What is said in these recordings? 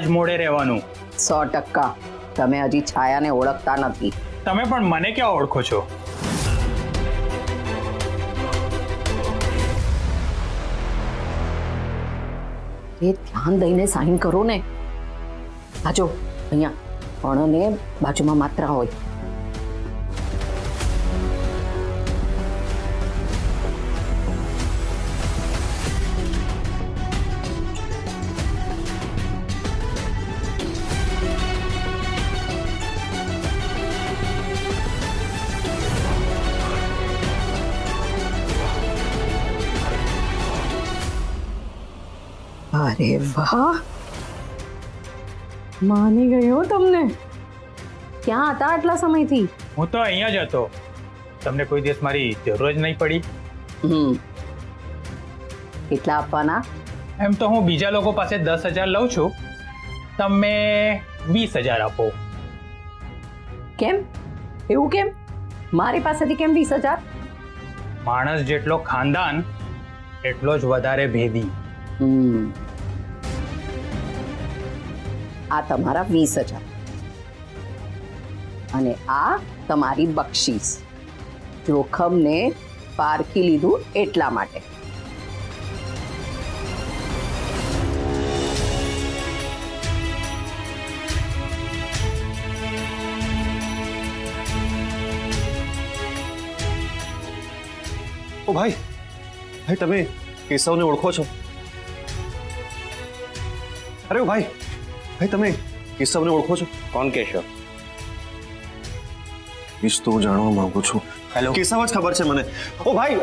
જ મોડે રહેવાનું. 100%. તમે હજી છાયાને ઓળખતા નથી. તમે પણ મને ક્યાં ઓળખો છો? એ ધ્યાન દઈને સાઈન કરો ને. આજો અહીંયા અણને બાજુમાં માત્રા હોય. અરે વાહ, માની ગયો તમને. ક્યાં હતા આટલા સમયથી? હું તો અહીંયા જ હતો. તમને કોઈ દિવસ મારી જરૂર જ નહીં પડી. કેટલા આપવાના? એમ તો હું બીજા લોકો પાસે 10,000 લઉં છું. તમે 20,000 આપો. કેમ એવું? કેમ મારી પાસેથી કેમ 20,000? માણસ જેટલો ખાનદાન એટલો જ વધારે ભેદી. આ તમારા 20,000 અને આ તમારી બક્ષીસ. જોખમને પારખી લીધું એટલા માટે. ઓ ભાઈ, ભાઈ તમે કેશવને ઓળખો છો? અરે ભાઈ, ભાઈ તમે કેશવને ઓળખો છો? કોણ કેશવ? વિશ તો જાણવા માંગુ છું. હેલો, કેશવ જ ખબર છે મને. ઓ ભાઈ,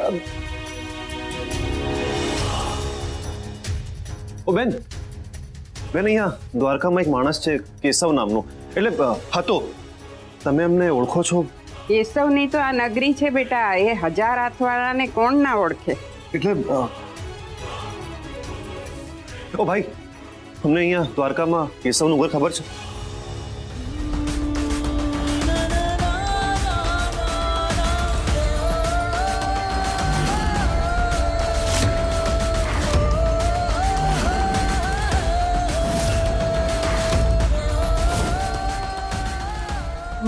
ઓ બેન, બેન અહીંયા દ્વારકામાં એક માણસ છે કેશવ નામનો, એટલે હતો. તમે એમને ઓળખો છો? કેશવની તો આ નગરી છે બેટા. એ 1000 હાથવાળાને કોણ ના ઓળખે? એટલે ઓ ભાઈ, તમને અહીંયા દ્વારકામાં કેશવનું ઘર ખબર છે?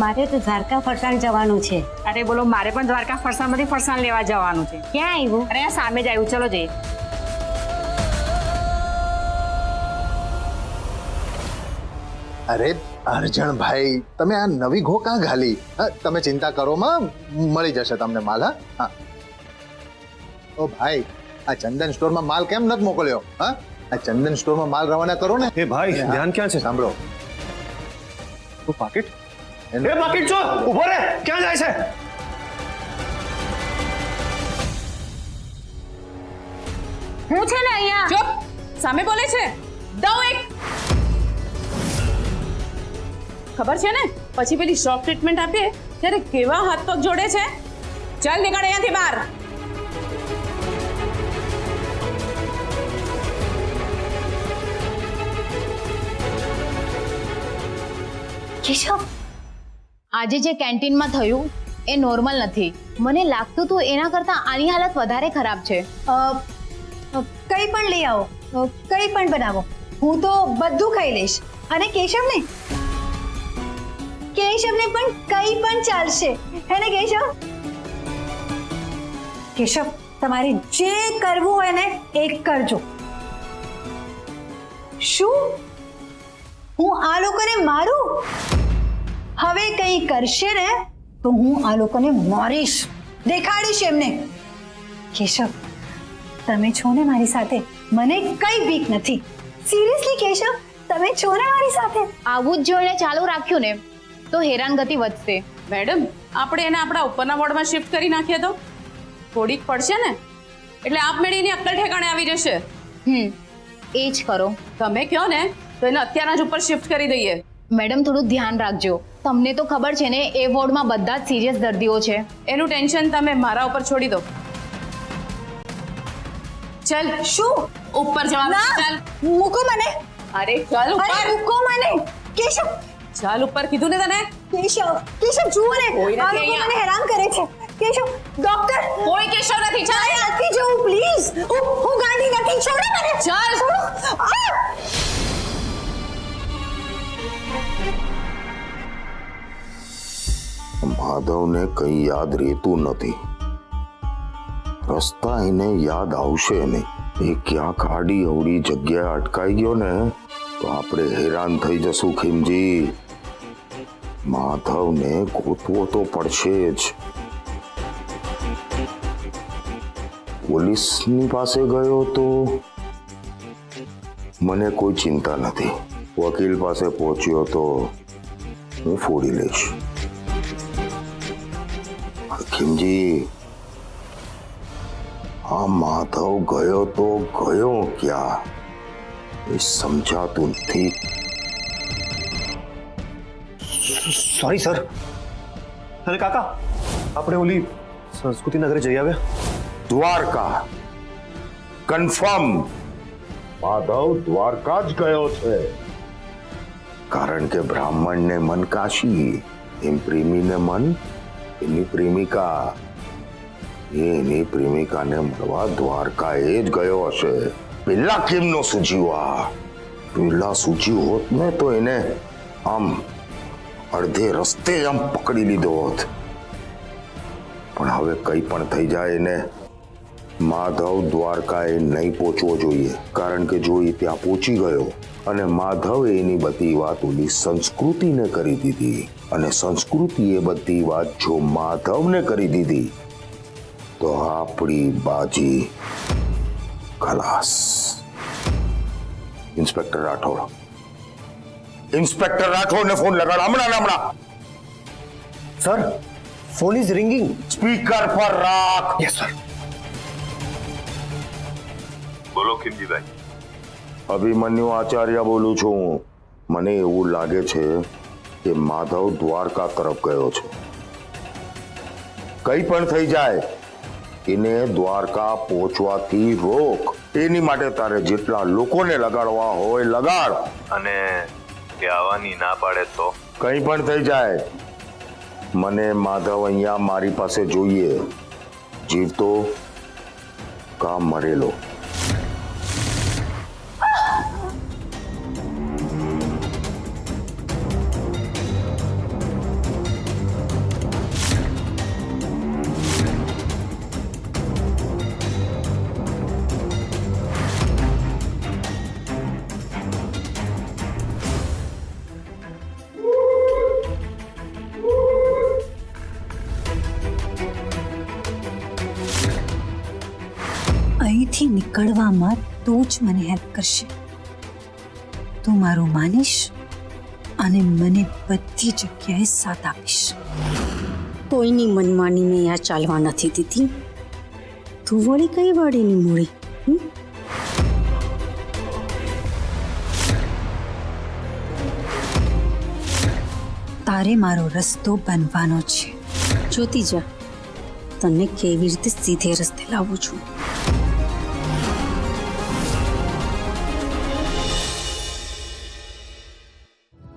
મારે તો દ્વારકા ફરસાણ જવાનું છે. અરે બોલો, મારે પણ દ્વારકા ફરસાણમાંથી ફરસાણ લેવા જવાનું છે. ક્યાં આવ્યું? અરે આ સામે જ આવ્યું, ચલો જઈએ. અરે અર્જણ ભાઈ, તમે આ નવી ઘો કાં ઘાલી? તમે ચિંતા કરો માં, મળી જશે તમને માલ. હા, ઓ ભાઈ, આ ચંદન સ્ટોરમાં માલ કેમ નથી મોકલ્યો? હા, આ ચંદન સ્ટોરમાં માલ રવાના કરો ને. હે ભાઈ, ધ્યાન ક્યાં છે? સાંભળો, તો પાકીટ. એ પાકીટ છો, ઉભો રે. ક્યાં જાય છે? હું છે ને અહીંયા. ચૂપ, સામે બોલે છે. દઉં એક. ખબર છે ને, પછી પેલી શોક ટ્રીટમેન્ટ આપીએ ત્યારે કેવા હાથ પગ જોડે છે. ચાલ નીકળ અહીંયાથી બહાર. કેશવ, આજે જે કેન્ટીનમાં થયું એ નોર્મલ નથી. મને લાગતું હતું એના કરતાં આની હાલત વધારે ખરાબ છે. કંઈ પણ લઈ આવો, કંઈ પણ બનાવો, હું તો બધું ખાઈ લઈશ. અને કેશવને પણ કંઈ પણ ચાલશે, હે ને કેશવ? કેશવ, તમારે જે કરવું હોય ને એ કરજો. શું હું આ લોકોને મારું? હવે કંઈ કરશે ને તો હું આ લોકોને મારીશ, દેખાડીશ એમને. કેશવ, તમે છો ને મારી સાથે, મને કઈ બીક નથી. સિરિયસલી કેશવ, તમે છો ને મારી સાથે? આવું જ જોઈને ચાલુ રાખ્યું ને તો હેરાનગતિ વધશે. મેડમ, આપણે એને આપણા ઉપરના વોર્ડમાં શિફ્ટ કરી નાખીએ તો થોડીક પડશે ને, એટલે આપમેળે એની અક્કલ ઠેકાણે આવી જશે. એ જ કરો. તમે કહો ને તો એને અત્યારના જ ઉપર શિફ્ટ કરી દઈએ. મેડમ, થોડું ધ્યાન રાખજો. તમને તો ખબર છે ને એ વોર્ડમાં બધા જ સિરિયસ દર્દીઓ છે. એનું ટેન્શન તમે મારા ઉપર છોડી દો. ચલ, શું ઉપર જવાનું. ચાલ, મૂકો મને. અરે ચાલ અરે ઉપર. મૂકો મને. કેશવ, ચાલ ઉપર કીધું ને તને. કેશવ જુઓ ને, કોઈ નથી આ લોકો અહીંયા. મને હેરાન કરે છે. કેશવ, ડોક્ટર, કોઈ કેશવ નથી. ચાલ નથી જવું પ્લીઝ. હું ગાંધી નથી. છોડો મને. ચાલ. છોડો. આ! માધવને કંઈ યાદ રહેતું નથી. રસ્તા એને યાદ આવશે નહીં. એ ક્યાંક આડી અવડી જગ્યાએ અટકાઈ ગયો ને તો આપણે હેરાન થઈ જશું ખીમજી. માધવને ગોતવો તો પડશે જ. પોલીસની પાસે ગયો તો મને કોઈ ચિંતા નથી. વકીલ પાસે પહોંચ્યો તો હું ફોડી લઈશ. ખીમજી, આ માધવ ગયો તો ગયો ક્યાં એ સમજાતું નથી. Sorry sir. અરે કાકા, આપણે ઓલી સંસ્કૃતિ નગરે જઈ આવ્યા. દ્વારકા કન્ફર્મ. માધવ દ્વારકા જ ગયો છે. કારણ કે બ્રાહ્મણને મન કાશી, એમ પ્રેમીને મન એની પ્રેમિકા. એની પ્રેમિકાને મળવા દ્વારકા એ જ ગયો હશે. પેલા કેમ નો સૂજ્યું? આ પેલા સૂજ્યું હોત ને તો એને આમ અડધે રસ્તે આમ પકડી લીધો હોત. પણ હવે કઈ પણ થઈ જાય એને માધવ દ્વારકાએ નહીં પહોંચવો જોઈએ. કારણ કે જો એ ત્યાં પહોંચી ગયો અને માધવે એની બધી વાત ઓલી સંસ્કૃતિને કરી દીધી અને સંસ્કૃતિએ બધી વાત જો માધવને કરી દીધી તો આપણી બાજી ખલાસ. ઇન્સ્પેક્ટર રાઠોડ, ઇન્સ્પેક્ટર રાઠોડને ફોન લગાડ હમણાં. Sir, phone is ringing. Speaker પર રાખ. Yes sir. બોલો ખીમજીભાઈ. અભિમન્યુ આચાર્ય બોલું છું. મને એવું લાગે છે કે માધવ દ્વારકા તરફ ગયો છે. કઈ પણ થઈ જાય એને દ્વારકા પહોંચવાથી રોક. એની માટે તારે જેટલા લોકોને લગાડવા હોય લગાડ. અને તે આવવાની ના પાડે તો કઈ પણ થઈ જાય મને માધવ અહીંયા મારી પાસે જોઈએ. જીવતો કા મરેલો. અહીંથી નીકળવામાં તું જ મને હેલ્પ કરશે. તું મારું માનીશ અને મને બધી જગ્યાએ સાથ આપીશ. કોઈની મનમાની મેં આ ચાલવા નથી દીધી. તું વળી કઈ વાડીની મૂળી? તારે મારો રસ્તો બનવાનો છે. જોતી જા તને કેવી રીતે સીધે રસ્તે લાવું છું.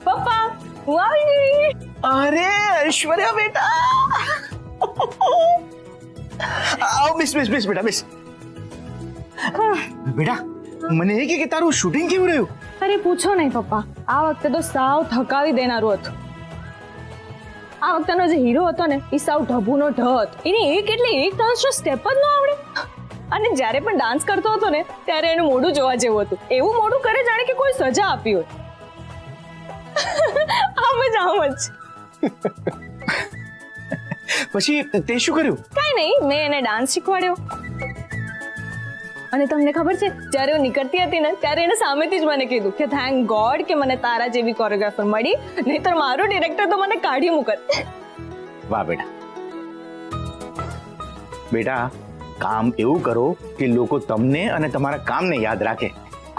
પપ્પા, હું આવી ગઈ. અરે ઐશ્વર્યા બેટા, આવ મિસ બેટા મિસ. બેટા, મને એ કે તારું શૂટિંગ કેવું રહ્યું? અરે પૂછો નહીં પપ્પા, આ વખતે તો સાવ થકાવી દેનારું હતું. આ વખતેનો જે હીરો હતો ને એ સાવ ઢબુનો ઢ હતો. એને એક ડાન્સનો સ્ટેપ જ ન આવડે. અને જ્યારે પણ ડાન્સ કરતો હતો ને ત્યારે એનું મોઢું જોવા જેવું હતું. એવું મોઢું કરે જાણે કે કોઈ સજા આપી હોય. આમ જ. પછી તે શું કર્યું? કઈ નહીં, મેં એને ડાન્સ શીખવાડ્યો. અને તમને ખબર છે, જ્યારે હું નીકળતી હતી ને ત્યારે એને સામેથી જ મને કીધું કે થેન્ક ગોડ કે મને તારા જેવી કોરિયોગ્રાફર મળી, નહીતર મારો ડિરેક્ટર તો મને કાઢી મૂકત. વાહ બેટા. બેટા, કામ એવું કરો કે લોકો તમને અને તમારા કામને યાદ રાખે.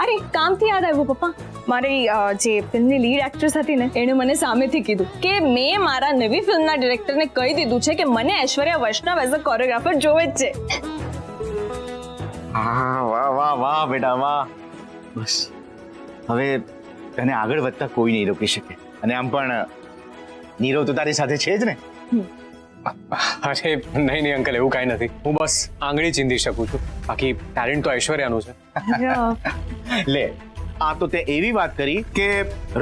અરે કામથી યાદ આવ્યું પપ્પા, મારી જે ફિલ્મની લીડ એક્ટ્રેસ હતી ને એણે મને સામેથી કીધું કે મેં મારા નવી ફિલ્મના ડિરેક્ટરને કહી દીધું છે કે મને ઐશ્વર્યા વૈષ્ણવ એઝ અ કોરિયોગ્રાફર જોવે જ છે. હા, વાહ વાહ વાહ બેટા વાહ. બસ હવે તને આગળ વધતા કોઈ નહીં રોકી શકે. અને આમ પણ નીરવ તો તારી સાથે છે જ ને. અરે નહીં અંકલ, એવું કાંઈ નથી. હું બસ આંગળી ચીંધી શકું છું, બાકી ટેલેન્ટ તો ઐશ્વર્યાનું છે. લે, આ તો તે એવી વાત કરી કે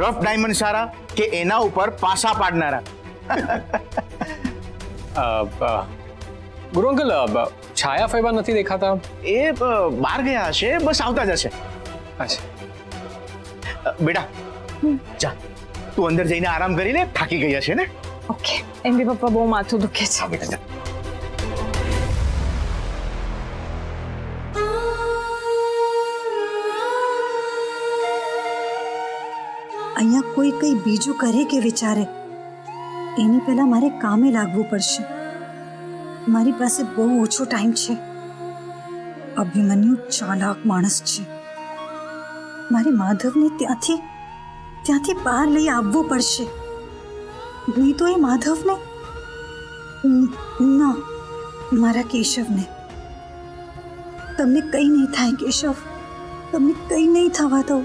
રફ ડાયમંડ સારા કે એના ઉપર પાસા પાડનારા. ગુરુ અંકલ છાયા ફૈબા નથી દેખાતા. એ બહાર ગયા હશે, બસ આવતા જ હશે. અચ્છા બેટા જા, તું અંદર જઈને આરામ કરી લે, થાકી ગઈ હશે ને. ઓકે. એમ બી પપ્પા બહુ માથું દુખે છે. હા બેટા જા. અહીંયા કોઈ કંઈ બીજું કરે કે વિચારે એની પહેલા મારે કામે લાગવું પડશે. મારી પાસે બહુ ઓછો ટાઈમ છે. અભિમન્યુ ચાલાક માણસ છે. મારે માધવને ત્યાંથી બહાર લઈ આવવું પડશે. નહીં તો એ માધવને ના, મારા કેશવને. તમને કંઈ નહીં થાય કેશવ, તમને કંઈ નહીં થવા દો,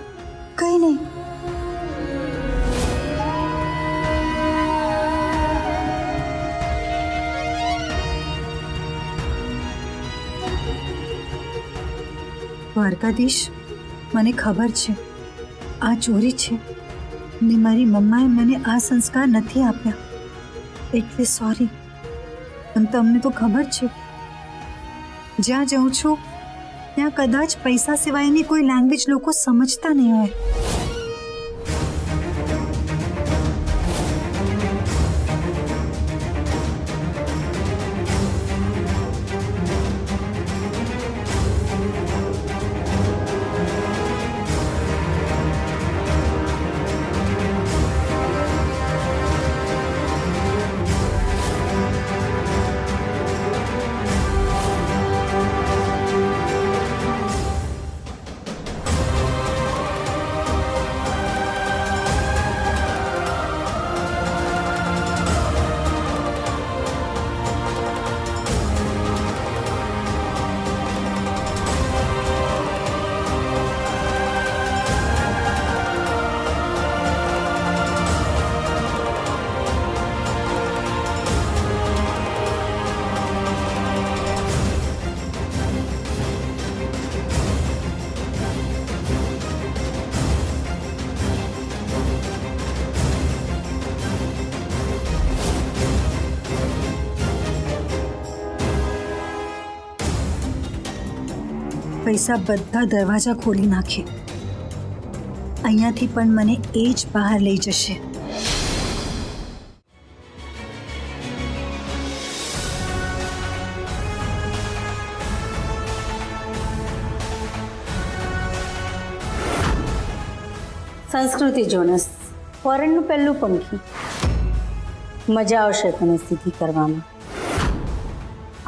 કંઈ નહીં. દ્વારકાધીશ, મને ખબર છે આ ચોરી છે ને મારી મમ્માએ મને આ સંસ્કાર નથી આપ્યા, એટલે સોરી. પણ તમને તો ખબર છે જ્યાં જાઉં છું ત્યાં કદાચ પૈસા સિવાયની કોઈ લેંગ્વેજ લોકો સમજતા નહીં હોય. પૈસા બધા દરવાજા ખોલી નાખે. અહીંયાથી પણ મને એ જ બહાર લઈ જશે. સંસ્કૃતિ જોનસ, ફોરેનનું પહેલું પંખી. મજા આવશે તને સીધી કરવામાં.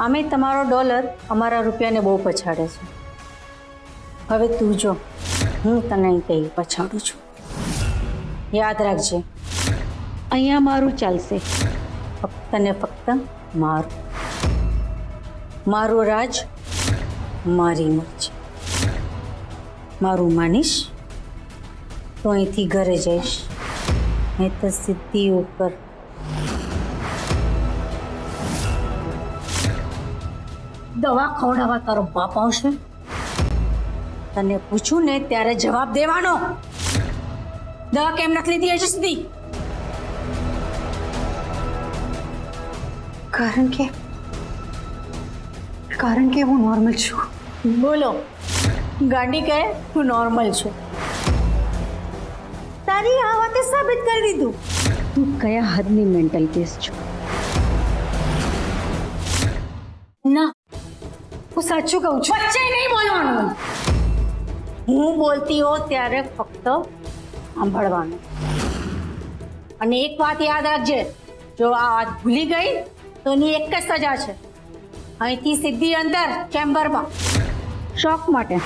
આમે તમારો ડોલર અમારા રૂપિયાને બહુ પછાડે છે. હવે તું જો, હું તને કંઈ પછાડું છું. યાદ રાખજે, અહીંયા મારું ચાલશે, ફક્ત ને ફક્ત મારું. મારું રાજ, મારી મરજી. મારું માનીશ તો અહીંથી ઘરે જઈશ, નહીં તો સીધી ઉપર. દવા ખવડાવવા તારો બાપ આવશે. તને પૂછું ને ત્યારે જવાબ દેવાનો. દવા કેમ નથી લીધી હજી સુધી? કારણ કે હું નોર્મલ છું. બોલો, ગાંડી કહે હું નોર્મલ છું. તારી આ વાતે સાબિત કરી દીધું. તું કયા હદની મેન્ટલ કેસ છો? ના, હું સાચું કહું છું. વચ્ચે નહીં બોલવાનું. હું બોલતી હો ત્યારે ફક્ત સાંભળવાનું. અને એક વાત યાદ રાખજે, જો આ વાત ભૂલી ગઈ તો એની એક જ સજા છે, અહીંથી સીધી અંદર ચેમ્બરમાં શોખ માટે.